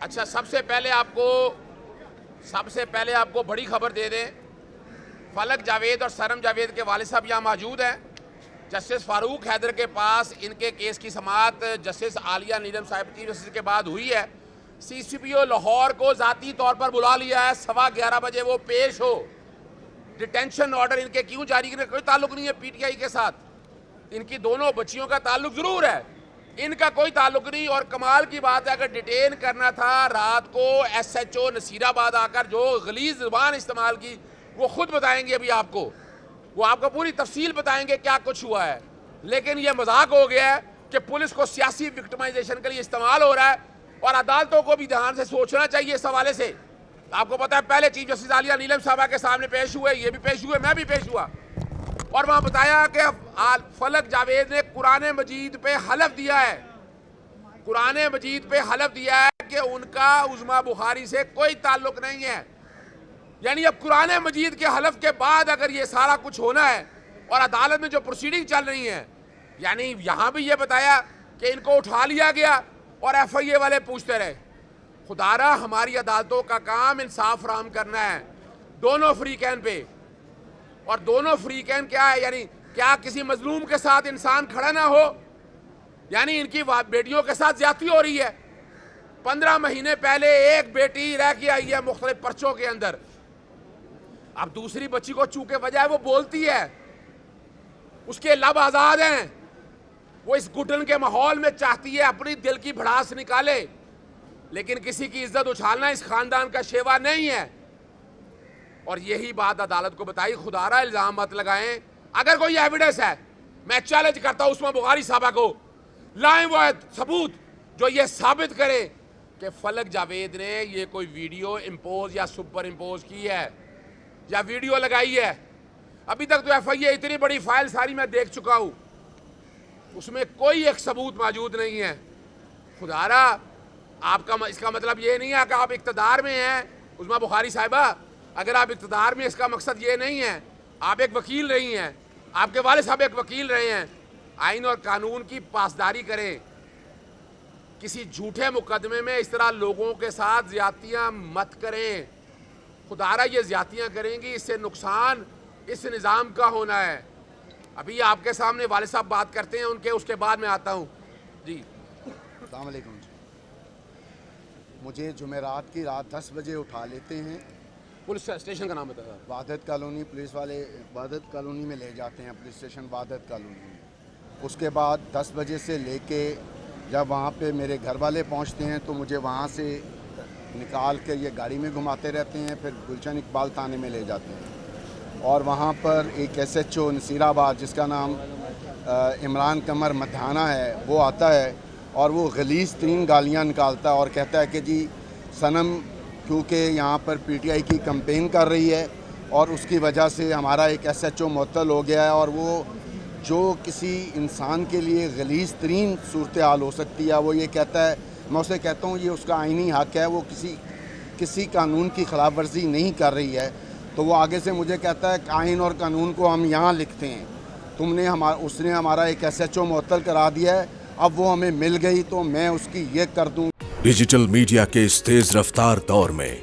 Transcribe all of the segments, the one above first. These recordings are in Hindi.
अच्छा, सबसे पहले आपको बड़ी खबर दे दें। फलक जावेद और सरम जावेद के वालिद साहब यहाँ मौजूद हैं। जस्टिस फारूक हैदर के पास इनके केस की समाअत जस्टिस आलिया नीलम साहिब चीफ जस्टिस के बाद हुई है। CCPO लाहौर को ज़ाती तौर पर बुला लिया है, 11:15 बजे वो पेश हो। डिटेंशन ऑर्डर इनके क्यों जारी करने कोई ताल्लुक नहीं है PTI के साथ। इनकी दोनों बच्चियों का ताल्लुक ज़रूर है, इनका कोई ताल्लुक नहीं। और कमाल की बात है, अगर डिटेन करना था रात को SHO नसीराबाद आकर जो गलीज़ ज़ुबान इस्तेमाल की वो खुद बताएंगे अभी आपको, वो आपको पूरी तफसील बताएंगे क्या कुछ हुआ है। लेकिन ये मजाक हो गया है कि पुलिस को सियासी विक्टिमाइजेशन के लिए इस्तेमाल हो रहा है और अदालतों को भी ध्यान से सोचना चाहिए इस हवाले से। आपको पता है पहले चीफ जस्टिस आलिया नीलम साहबा के सामने पेश हुए, ये भी पेश हुए, मैं भी पेश हुआ और वहाँ बताया कि फलक जावेद ने कुरान मजीद पे हलफ दिया है, कुरान मजीद पे हलफ दिया है कि उनका उज़्मा बुखारी से कोई ताल्लुक नहीं है। यानी अब कुरान मजीद के हलफ के बाद अगर ये सारा कुछ होना है और अदालत में जो प्रोसीडिंग चल रही है, यानी यहाँ भी ये बताया कि इनको उठा लिया गया और FIA वाले पूछते रहे। खुदारा हमारी अदालतों का काम इंसाफ फराहम करना है दोनों फ्रीकैन पे। और दोनों फ्रीकैन क्या है, यानी क्या किसी मजलूम के साथ इंसान खड़ा ना हो? यानी इनकी बेटियों के साथ ज्यादती हो रही है। 15 महीने पहले एक बेटी रह के आई है मुख्तलिफ पर्चों के अंदर, अब दूसरी बच्ची को चूके बजाय वो बोलती है, उसके लब आजाद हैं, वो इस घुटन के माहौल में चाहती है अपनी दिल की भड़ास निकाले, लेकिन किसी की इज्जत उछालना इस खानदान का शेवा नहीं है। और यही बात अदालत को बताई। खुदारा इल्जाम मत लगाएं, अगर कोई एविडेंस है मैं चैलेंज करता हूं उस्मा बुखारी साहबा को, लाएं वो सबूत जो ये साबित करे कि फलक जावेद ने ये कोई वीडियो इम्पोज या सुपर इम्पोज की है या वीडियो लगाई है। अभी तक तो FIA इतनी बड़ी फाइल सारी मैं देख चुका हूं, उसमें कोई एक सबूत मौजूद नहीं है। खुदारा आपका इसका मतलब ये नहीं है कि आप इक़्तिदार में हैं उस्मा बुखारी साहिबा। अगर आप इक़्तिदार में, इसका मकसद ये नहीं है, आप एक वकील रही हैं, आपके वालिद साहब एक वकील रहे हैं। आइन और कानून की पासदारी करें, किसी झूठे मुकदमे में इस तरह लोगों के साथ ज्यादतियाँ मत करें। खुदारा ये ज्यादतियाँ करेंगी, इससे नुकसान इस निज़ाम का होना है। अभी आपके सामने वालिद साहब बात करते हैं उनके, उसके बाद मैं आता हूँ जी। अस्सलाम वालेकुम। मुझे जुमेरात की रात 10 बजे उठा लेते हैं। पुलिस स्टेशन का नाम बताया? वादत कॉलोनी। पुलिस वाले वादत कॉलोनी में ले जाते हैं, पुलिस स्टेशन वादत कॉलोनी में। उसके बाद 10 बजे से लेके जब वहाँ पे मेरे घर वाले पहुँचते हैं तो मुझे वहाँ से निकाल के ये गाड़ी में घुमाते रहते हैं, फिर गुलशन इकबाल थाने में ले जाते हैं और वहाँ पर एक SHO नसीराबाद जिसका नाम इमरान कमर मधाना है, वो आता है और वो गलीज़ तरीन गालियाँ निकालता है और कहता है कि जी सनम क्योंकि यहाँ पर PTI की कैंपेन कर रही है और उसकी वजह से हमारा एक SHO मुअत्तल हो गया है, और वो जो किसी इंसान के लिए गलीज़ तरीन सूरत हाल हो सकती है वो ये कहता है। मैं उसे कहता हूँ ये उसका आइनी हक़ है, वो किसी कानून की खिलाफ वर्जी नहीं कर रही है। तो वो आगे से मुझे कहता है आइन और कानून को हम यहाँ लिखते हैं, उसने हमारा एक SHO मुअत्तल करा दिया है, अब वो हमें मिल गई तो मैं उसकी ये कर दूँ। डिजिटल मीडिया के इस तेज रफ्तार दौर में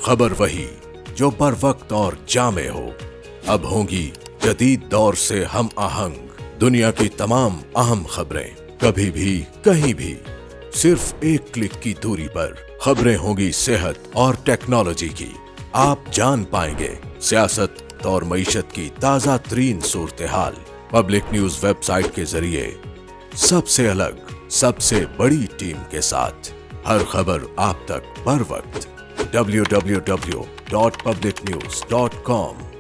खबर वही जो बर वक्त और जामे हो। अब होंगी जदीद दौर से हम आहंग दुनिया की तमाम अहम खबरें, कभी भी कहीं भी, सिर्फ एक क्लिक की दूरी पर। खबरें होंगी सेहत और टेक्नोलॉजी की, आप जान पाएंगे सियासत और मईशत की ताजा तरीन सूरत हाल। पब्लिक न्यूज वेबसाइट के जरिए सबसे अलग, सबसे बड़ी टीम के साथ हर खबर आप तक बर वक्त। www.publicnews.com